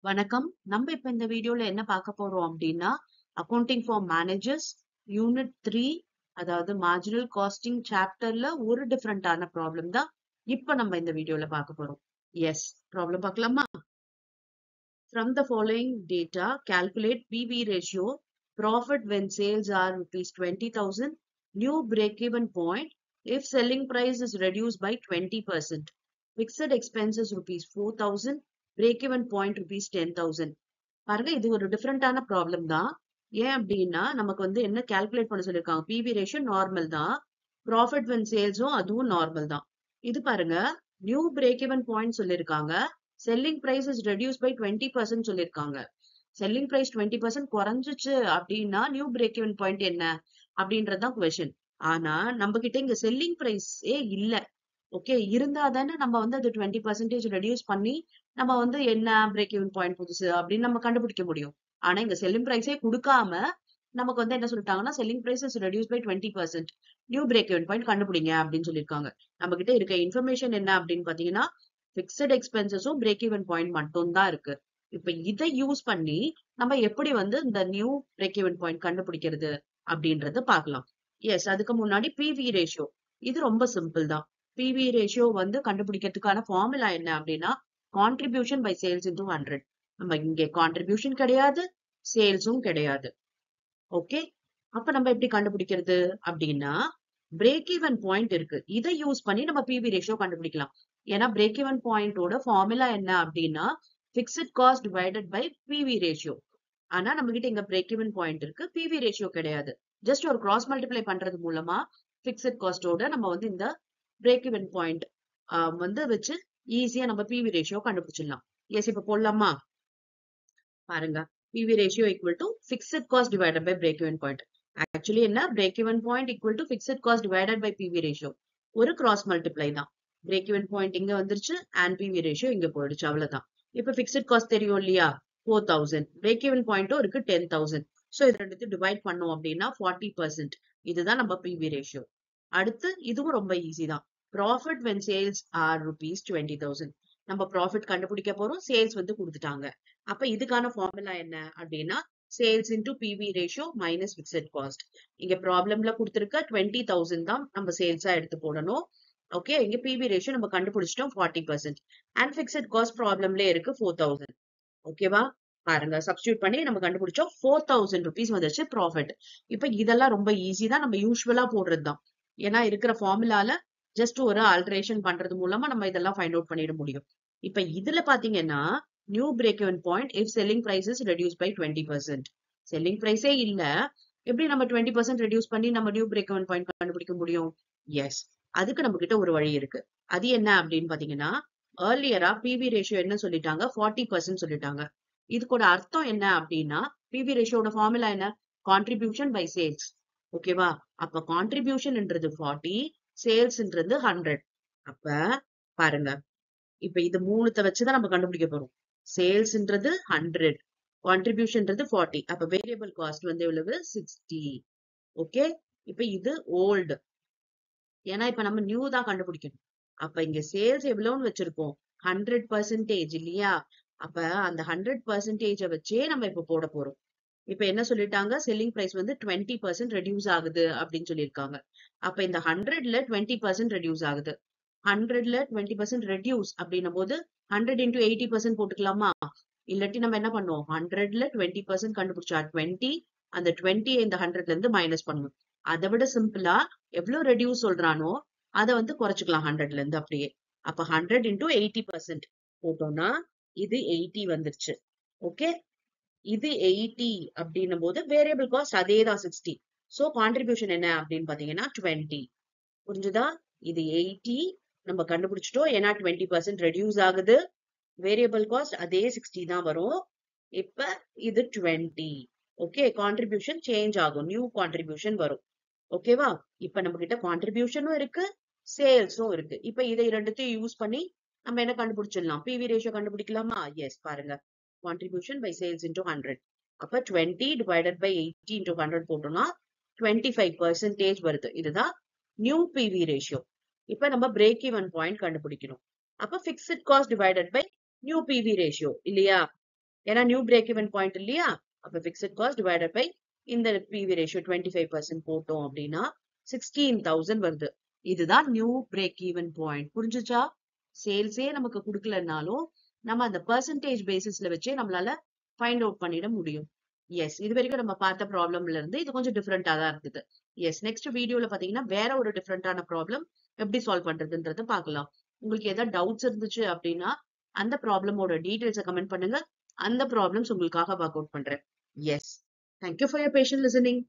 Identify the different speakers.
Speaker 1: வணக்கம். நம்ம இப்ப இந்த வீடியோல என்ன பார்க்க போறோம் அப்படின்னா, அக்கவுண்டிங் ஃபார் மேனேஜர்ஸ் யூனிட் 3, அதாவது மார்ஜினல் காஸ்டிங் சாப்டர்ல ஒரு டிஃபரெண்டான ப்ராப்ளம் தான் இப்ப நம்ம இந்த வீடியோல பார்க்க போறோம். எஸ், ப்ராப்ளம் பார்க்கலாமா? From the following data, calculate PV ratio, profit when sales are rupees 20,000, new break-even point if selling price is reduced by 20%, fixed expenses rupees 4,000, break-even point rupees 10,000. பாருங்க, இது ஒரு டிஃபரெண்டான ப்ராப்ளம் தான். ஏன் அப்படின்னா நமக்கு என்ன கால்குலேட் பண்ண சொல்லியிருக்காங்க. பிவி ரேஷியோ நார்மல் தான், ப்ராஃபிட் வென் சேல்ஸும் அதுவும் நார்மல் தான். இது பாருங்க, நியூ பிரேக் ஈவன் பாயிண்ட் சொல்லியிருக்காங்க. Selling price is reduce by 20% சொல்லியிருக்காங்க. செல்லிங் பிரைஸ் 20% குறைஞ்சிச்சு அப்படின்னா நியூ பிரேக் ஈவன் பாயிண்ட் என்ன அப்படின்றதுதான் கொஸ்டின். ஆனா நம்ம கிட்ட இங்க செல்லிங் பிரைஸே இல்ல. ஓகே, இருந்தா தானே நம்ம அது 20% ரெடியூஸ் பண்ணி நம்ம என்ன பிரேக் ஈவன் பாயிண்ட் புதுசு அப்படின்னு நம்ம கண்டுபிடிக்க முடியும். ஆனா இங்க செல்லிங் பிரைஸே கொடுக்காம நமக்கு என்ன சொல்லிட்டாங்கன்னா, selling price is reduce by 20%, new break even point கண்டுபிடிங்க அப்படின்னு சொல்லியிருக்காங்க. நம்ம கிட்ட இருக்க இன்ஃபர்மேஷன் என்ன அப்படின்னு பாத்தீங்கன்னா, பிக்சட் எக்ஸ்பென்சஸும் பிரேக் ஈவன் பாயிண்ட் மட்டும் தான் இருக்கு. இப்ப இதை யூஸ் பண்ணி நம்ம எப்படி இந்த நியூ பிரேக் ஈவன் பாயிண்ட் கண்டுபிடிக்கிறது அப்படின்றத பார்க்கலாம். எஸ், அதுக்கு முன்னாடி பிவி ரேஷியோ, இது ரொம்ப சிம்பிள் தான். பிவி ரேஷியோ கண்டுபிடிக்கிறதுக்கான ஃபார்முலா என்ன அப்படின்னா, கான்ட்ரிபியூஷன் பை சேல்ஸ் இன்டூ 100. நம்ம இங்க கான்ட்ரிபியூஷன் கிடையாது, சேல்ஸும் கிடையாது. ஓகே, அப்ப நம்ம எப்படி கண்டுபிடிக்கிறது அப்படின்னா, பிரேக் ஈவன் பாயிண்ட் இருக்கு, இதை யூஸ் பண்ணி நம்ம பிவி ரேஷியோ கண்டுபிடிக்கலாம். ஏன்னா பிரேக் ஈவன் பாயிண்டோட ஃபார்முலா என்ன அப்படின்னா, fixed cost divided by PV ratio. ஆனா நம்ம கிட்ட இங்க பிரேக் ஈவன் பாயிண்ட் இருக்கு, பிவி ரேஷியோ கிடையாது. ஜஸ்ட் ஒரு கிராஸ் மல்டிப்ளை பண்றது மூலமா பிக்ஸ்ட் காஸ்டோட நம்ம இந்த பிரேக் ஈவன் பாயிண்ட் வச்சு ஈஸியா நம்ம பிவி ரேஷியோ கண்டுபிடிச்சிடலாம். எஸ், இப்ப போடலாமா? பாருங்க, PV ratio equal to fixed cost divided by break even point. Actually என்ன, break even point equal to fixed cost divided by PV ratio. ஒரு cross multiply தான். break even point இங்க வந்துருச்சு and PV ratio இங்க போயிடுச்சு, அவ்வளவுதான். இப்ப fixed cost தெரியும் இல்லையா, 4,000. break even point இருக்கு 10,000. So இது ரெண்டுத்தையும் டிவைட் பண்ணோம் அப்படின்னா 40%. இதுதான் நம்ம PV ratio. அடுத்து இதுவும் ரொம்ப ஈஸி தான். Profit when sales are rupees 20,000. நம்ம ப்ராஃபிட் கண்டுபிடிக்க போறோம், சேல்ஸ் கொடுத்துட்டாங்க. அப்ப இதுக்கான ஃபார்முலா என்ன அப்படின்னா, sales into PV ratio minus fixed cost. இங்க ப்ராப்ளம்ல கொடுத்திருக்க 20,000 தான் நம்ம சேல்ஸா எடுத்து போடணும். ஓகே, இங்க பிவி ரேஷியோ நம்ம கண்டுபிடிச்சிட்டோம் 40%. அண்ட் பிக்சட் காஸ்ட் ப்ராப்ளம்ல இருக்கு 4,000. ஓகேவா? பாருங்க, சப்ஸ்டியூட் பண்ணி நம்ம கண்டுபிடிச்சோம் 4,000 rupees வந்துருச்சு ப்ராஃபிட். இப்ப இதெல்லாம் ரொம்ப ஈஸி தான், நம்ம யூஸ்வலா போடுறது தான். ஏன்னா இருக்கிற ஃபார்முலால ஜஸ்ட் ஒரு ஆல்டரேஷன் பண்றது மூலமா நம்ம இதெல்லாம் ஃபைண்ட் அவுட் பண்ணிட முடியும். இப்ப இதுல பாத்தீங்கன்னா, new break even point if selling prices reduce by 20%. Selling பிரைஸே இல்ல, எப்படி நம்ம 20% ரெடியூஸ் பண்ணி நம்ம நியூ பிரேக் ஈவன் பாயிண்ட் கண்டுபிடிக்க முடியும்? எஸ், அதுக்கு நம்ம கிட்ட ஒரு வழி இருக்கு. அது என்ன அப்படின்னு பாத்தீங்கன்னா, ஏர்லியரா பிவி ரேஷியோ என்ன சொல்லிட்டாங்க, 40% சொல்லிட்டாங்க. இதுக்கோட அர்த்தம் என்ன அப்படின்னா, பிவி ரேஷியோட ஃபார்முலா என்ன, கான்ட்ரிபியூஷன் பை சேல்ஸ். ஓகேவா? அப்ப கான்ட்ரிபியூஷன்ன்றது 40, சேல்ஸ்ன்றது 100. அப்ப பாருங்க, இப்ப இது மூணுத்த வச்சுதான் நம்ம கண்டுபிடிக்க போறோம். சேல்ஸ்ன்றது 100, கான்ட்ரிபியூஷன்ன்றது 40. அப்ப வேரியபிள் காஸ்ட் எவ்வளவு, 60. ஓகே, இப்ப இது ஓல்டு, ஏன்னா இப்ப நம்ம நியூ தான் கண்டுபிடிக்கணும். அப்ப இங்க சேல்ஸ் எவ்வளவுன்னு வச்சிருக்கோம், 100% இல்லையா? அப்ப அந்த 100% வச்சே நம்ம இப்ப போட போறோம். இப்ப என்ன சொல்லிட்டாங்க, செல்லிங் பிரைஸ் 20% ரெடியூஸ் ஆகுது அப்படின்னு சொல்லியிருக்காங்க. அப்ப இந்த 100ல 20% ரெடியூஸ் ஆகுது. 100ல 20% ரெடியூஸ் அப்படின்னும் போது 100 into 80% போட்டுக்கலாமா? இல்லாட்டி நம்ம என்ன பண்ணுவோம், 100ல 20% கண்டுபிடிச்சா 20, அந்த 20 இந்த 100ல இருந்து மைனஸ் பண்ணணும். அதை விட சிம்பிளா எவ்வளவு ரெடியூஸ் சொல்றானோ அதை குறைச்சுக்கலாம் 100ல இருந்து அப்படியே. அப்ப 100 into 80% போட்டோம்னா இது 80 வந்துருச்சு. ஓகே, இது 80 அப்படின்னும் போது வேரியபிள் காஸ்ட் அதே தான் 60. சோ கான்ட்ரிபியூஷன் என்ன அப்படின்னு பாத்தீங்கன்னா 20. புரிஞ்சுதா? இது 80 நம்ம கண்டுபிடிச்சிட்டோம், ஏன்னா 20% ரெடியூஸ் ஆகுது. வேரியபிள் காஸ்ட் அதே 60 தான் வரும். இப்ப இது 20. ஓகே, கான்ட்ரிபியூஷன் சேஞ்ச் ஆகும், நியூ கான்ட்ரிபியூஷன் வரும். ஓகேவா? இப்ப நம்ம கிட்ட கான்ட்ரிபியூஷனும் இருக்கு, சேல்ஸும் இருக்கு. இப்ப இதை ரெண்டுத்தையும் யூஸ் பண்ணி நம்ம என்ன கண்டுபிடிச்சிடலாம், பிவி ரேஷியோ கண்டுபிடிக்கலாமா? எஸ், பாருங்க, கான்ட்ரிபியூஷன் பை சேல்ஸ் இன்டூ 100. அப்ப 20 டிவைடட் பை 80 இன்டூ 100 போட்டோம்னா 25% வருது. இதுதான் நியூ பிவி ரேஷியோ. இப்ப நம்ம பிரேக் ஈவன் பாயிண்ட் கண்டுபிடிக்கணும். அப்ப fixed cost divided by new PV ratio இல்லையா? ஏன்னா நியூ பிரேக் ஈவன் பாயிண்ட் இல்லையா? அப்ப பிக்ஸட் காஸ்ட் டிவைடட் பை இந்த பிவி ரேஷியோ 25% போட்டோம் அப்படின்னா 16,000 வருது. இதுதான் நியூ பிரேக் ஈவன் பாயிண்ட். புரிஞ்சுச்சா? சேல்ஸே நமக்கு கொடுக்கலனாலும் நம்ம அந்த பெர்சன்டேஜ் பேசிஸ்ல வச்சே நம்மளால ஃபைண்ட் அவுட் பண்ணிட முடியும். எஸ், இது வரைக்கும் நம்ம பார்த்த ப்ராப்ளம்ல இருந்து இது கொஞ்சம் டிஃப்ரெண்டா தான் இருக்குது. எஸ், நெக்ஸ்ட் வீடியோல பாத்தீங்கன்னா வேற ஒரு டிஃப்ரெண்டான ப்ராப்ளம் எப்படி சால்வ் பண்றதுன்றத பார்க்கலாம். உங்களுக்கு ஏதாவது டவுட்ஸ் இருந்துச்சு அப்படின்னா அந்த ப்ராப்ளமோட டீடைல்ஸை கமெண்ட் பண்ணுங்க. அந்த ப்ராப்ளம்ஸ் உங்களுக்காக ஒர்க் அவுட் பண்றேன். Yes, thank you for your patient listening.